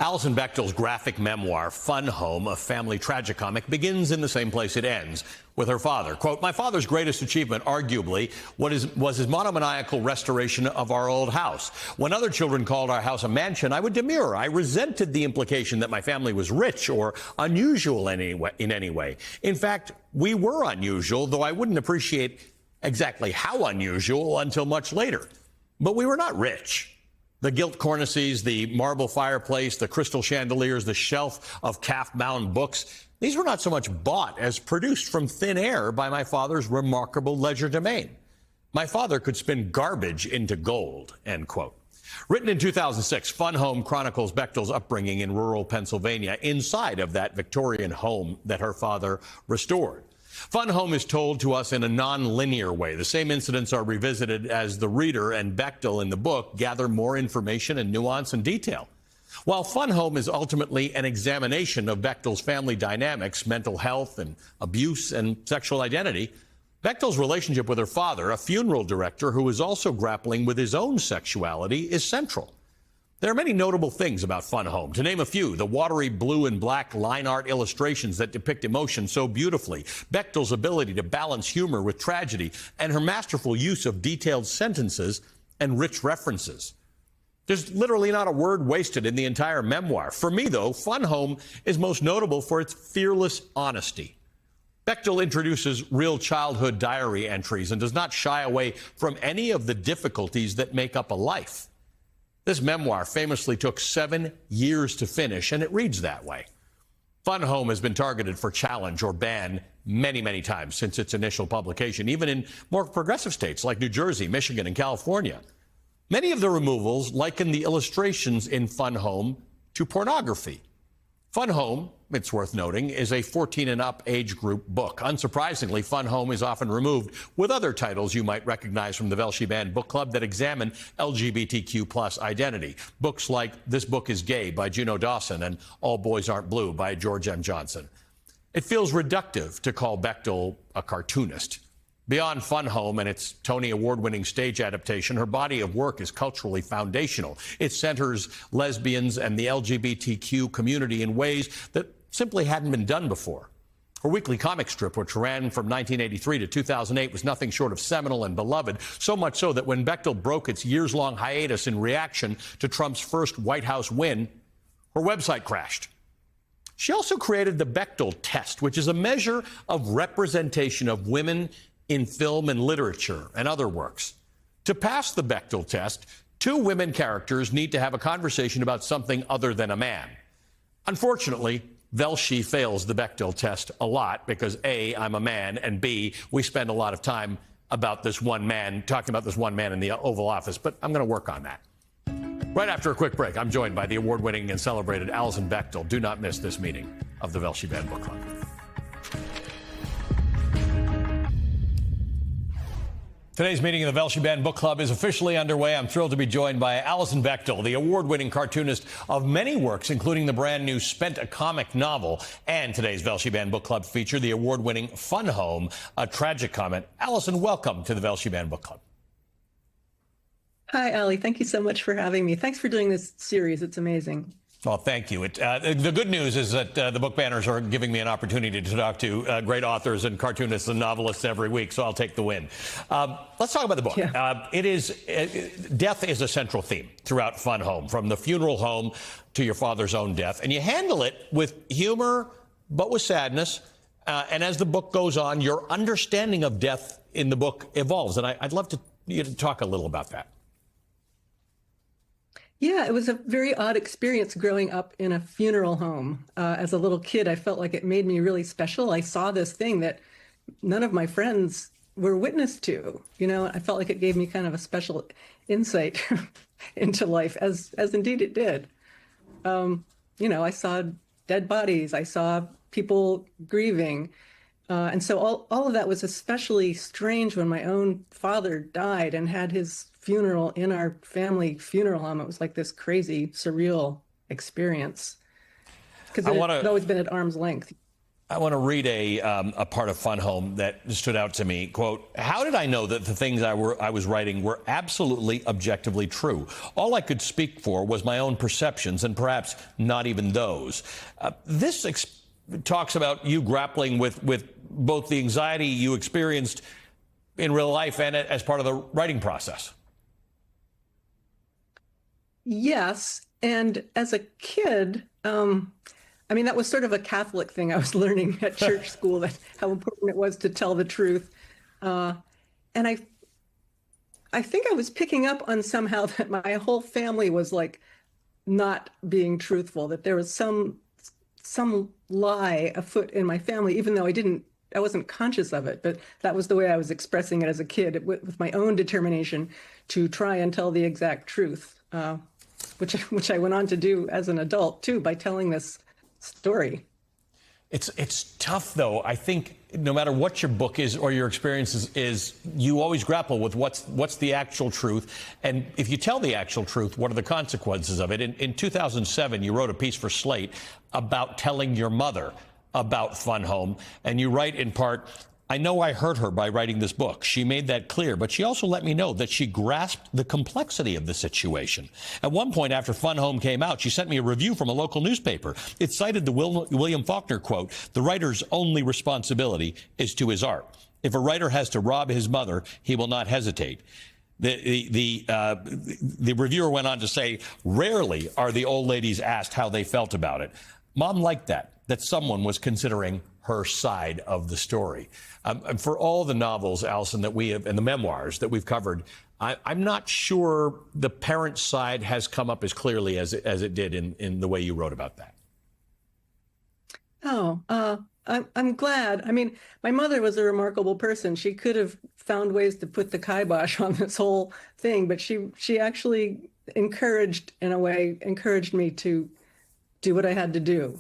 Alison Bechdel's graphic memoir, Fun Home, a family tragicomic, begins in the same place it ends, with her father. Quote, "My father's greatest achievement, arguably, was his monomaniacal restoration of our old house. When other children called our house a mansion, I would demur. I resented the implication that my family was rich or unusual in any way. In fact, we were unusual, though I wouldn't appreciate exactly how unusual until much later. But we were not rich. The gilt cornices, the marble fireplace, the crystal chandeliers, the shelf of calf-bound books, these were not so much bought as produced from thin air by my father's remarkable legerdemain. My father could spin garbage into gold," end quote. Written in 2006, Fun Home chronicles Bechdel's upbringing in rural Pennsylvania inside of that Victorian home that her father restored. Fun Home is told to us in a non-linear way. The same incidents are revisited as the reader and Bechdel in the book gather more information and nuance and detail. While Fun Home is ultimately an examination of Bechdel's family dynamics, mental health and abuse and sexual identity, Bechdel's relationship with her father, a funeral director who is also grappling with his own sexuality, is central. There are many notable things about Fun Home. To name a few, the watery blue and black line art illustrations that depict emotion so beautifully, Bechdel's ability to balance humor with tragedy, and her masterful use of detailed sentences and rich references. There's literally not a word wasted in the entire memoir. For me, though, Fun Home is most notable for its fearless honesty. Bechdel introduces real childhood diary entries and does not shy away from any of the difficulties that make up a life. This memoir famously took 7 years to finish, and it reads that way. Fun Home has been targeted for challenge or ban many, many times since its initial publication, even in more progressive states like New Jersey, Michigan, and California. Many of the removals liken the illustrations in Fun Home to pornography. Fun Home, it's worth noting, is a 14 and up age group book. Unsurprisingly, Fun Home is often removed with other titles you might recognize from the Velshi Band Book Club that examine LGBTQ plus identity. Books like This Book is Gay by Juno Dawson and All Boys Aren't Blue by George M. Johnson. It feels reductive to call Bechdel a cartoonist. Beyond Fun Home and its Tony Award-winning stage adaptation, her body of work is culturally foundational. It centers lesbians and the LGBTQ community in ways that simply hadn't been done before. Her weekly comic strip, which ran from 1983 to 2008, was nothing short of seminal and beloved, so much so that when Bechdel broke its years-long hiatus in reaction to Trump's first White House win, her website crashed. She also created the Bechdel test, which is a measure of representation of women in film and literature and other works. To pass the Bechdel test, 2 women characters need to have a conversation about something other than a man. Unfortunately, Velshi fails the Bechdel test a lot because A, I'm a man, and B, we spend a lot of time about this one man, talking about this one man in the Oval Office, but I'm going to work on that. Right after a quick break, I'm joined by the award-winning and celebrated Alison Bechdel. Do not miss this meeting of the Velshi Band Book Club. Today's meeting of the Velshi Band Book Club is officially underway. I'm thrilled to be joined by Alison Bechdel, the award-winning cartoonist of many works, including the brand new Spent, a comic novel, and today's Velshi Band Book Club feature, the award-winning Fun Home, a tragicomic. Alison, welcome to the Velshi Band Book Club. Hi, Ali. Thank you so much for having me. Thanks for doing this series. It's amazing. Well, thank you. The good news is that the book banners are giving me an opportunity to talk to great authors and cartoonists and novelists every week, so I'll take the win. Let's talk about the book. Yeah. Death is a central theme throughout Fun Home, from the funeral home to your father's own death, and you handle it with humor, but with sadness. And as the book goes on, your understanding of death in the book evolves, and I'd love you to talk a little about that. Yeah, it was a very odd experience growing up in a funeral home. As a little kid, I felt like it made me really special. I saw this thing that none of my friends were witness to. You know, I felt like it gave me kind of a special insight into life, as indeed it did. You know, I saw dead bodies. I saw people grieving. And so all of that was especially strange when my own father died and had his funeral in our family funeral home. It was like this crazy, surreal experience because it had always been at arm's length. I want to read a part of Fun Home that stood out to me. Quote, how did I know that the things I was writing were absolutely objectively true? All I could speak for was my own perceptions, and perhaps not even those. This talks about you grappling with both the anxiety you experienced in real life and as part of the writing process. Yes. And as a kid, I mean, that was sort of a Catholic thing I was learning at church school, that how important it was to tell the truth. And I think I was picking up on somehow that my whole family was like not being truthful, that there was some lie afoot in my family, even though I wasn't conscious of it, but that was the way I was expressing it as a kid, with my own determination to try and tell the exact truth, which I went on to do as an adult too, by telling this story. It's tough, though. I think no matter what your book is or your experiences is, you always grapple with what's the actual truth. And if you tell the actual truth, what are the consequences of it? In 2007, you wrote a piece for Slate about telling your mother about Fun Home. And you write in part, I know I hurt her by writing this book. She made that clear, but she also let me know that she grasped the complexity of the situation. At one point after Fun Home came out, she sent me a review from a local newspaper. It cited the William Faulkner quote, the writer's only responsibility is to his art. If a writer has to rob his mother, he will not hesitate. The reviewer went on to say, rarely are the old ladies asked how they felt about it. Mom liked that someone was considering her side of the story. And for all the novels, Allison, that we have, and the memoirs that we've covered, I'm not sure the parent side has come up as clearly as it did in the way you wrote about that. I'm glad. I mean, my mother was a remarkable person. She could have found ways to put the kibosh on this whole thing, but she actually encouraged me to do what I had to do.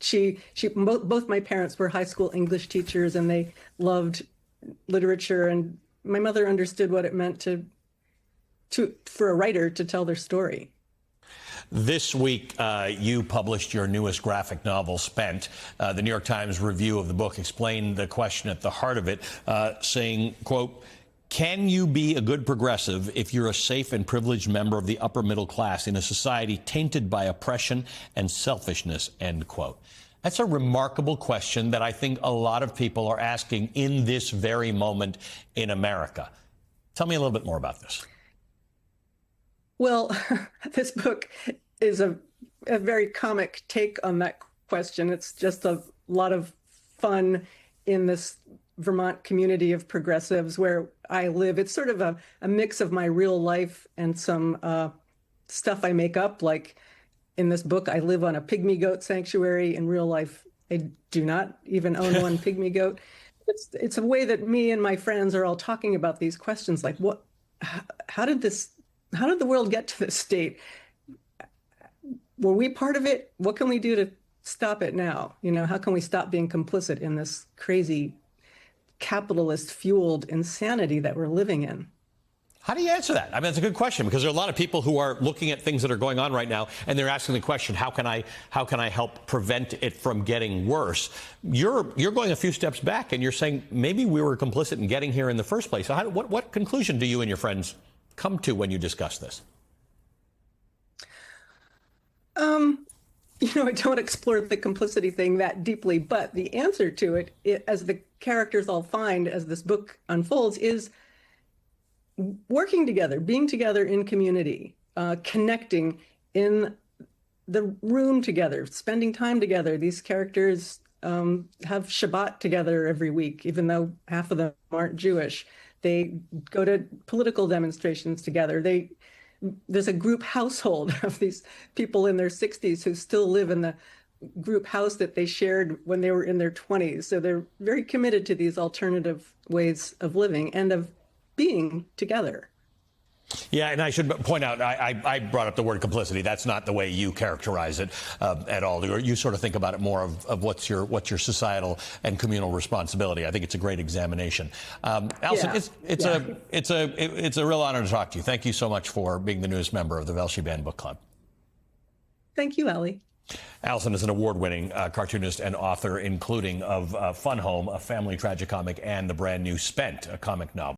Both my parents were high school English teachers, and they loved literature, and my mother understood what it meant for a writer to tell their story. This week, you published your newest graphic novel, Spent. The New York Times review of the book explained the question at the heart of it, saying, quote, can you be a good progressive if you're a safe and privileged member of the upper middle class in a society tainted by oppression and selfishness, end quote. That's a remarkable question that I think a lot of people are asking in this very moment in America. Tell me a little bit more about this. Well, this book is a very comic take on that question. It's just a lot of fun in this Vermont community of progressives where I live. It's sort of a mix of my real life and some stuff I make up. Like in this book, I live on a pygmy goat sanctuary. In real life, I do not even own one pygmy goat. It's a way that me and my friends are all talking about these questions, like how did the world get to this state? Were we part of it? What can we do to stop it now? You know, how can we stop being complicit in this crazy capitalist fueled insanity that we're living in? How do you answer that? I mean, that's a good question, because there are a lot of people who are looking at things that are going on right now, and they're asking the question, how can I help prevent it from getting worse? You're going a few steps back, and you're saying maybe we were complicit in getting here in the first place. So what conclusion do you and your friends come to when you discuss this? You know, I don't explore the complicity thing that deeply, but the answer to it, as the characters all find as this book unfolds, is working together, being together in community, connecting in the room together, spending time together. These characters have Shabbat together every week, even though half of them aren't Jewish. They go to political demonstrations together. There's a group household of these people in their 60s who still live in the group house that they shared when they were in their 20s. So they're very committed to these alternative ways of living and of being together. Yeah, and I should point out, I brought up the word complicity. That's not the way you characterize it at all. You sort of think about it more of what's your societal and communal responsibility. I think it's a great examination. Allison, yeah. It's a real honor to talk to you. Thank you so much for being the newest member of the Velshi Band Book Club. Thank you, Ellie. Allison is an award-winning cartoonist and author, including of Fun Home, a family tragicomic, and the brand new Spent, a comic novel.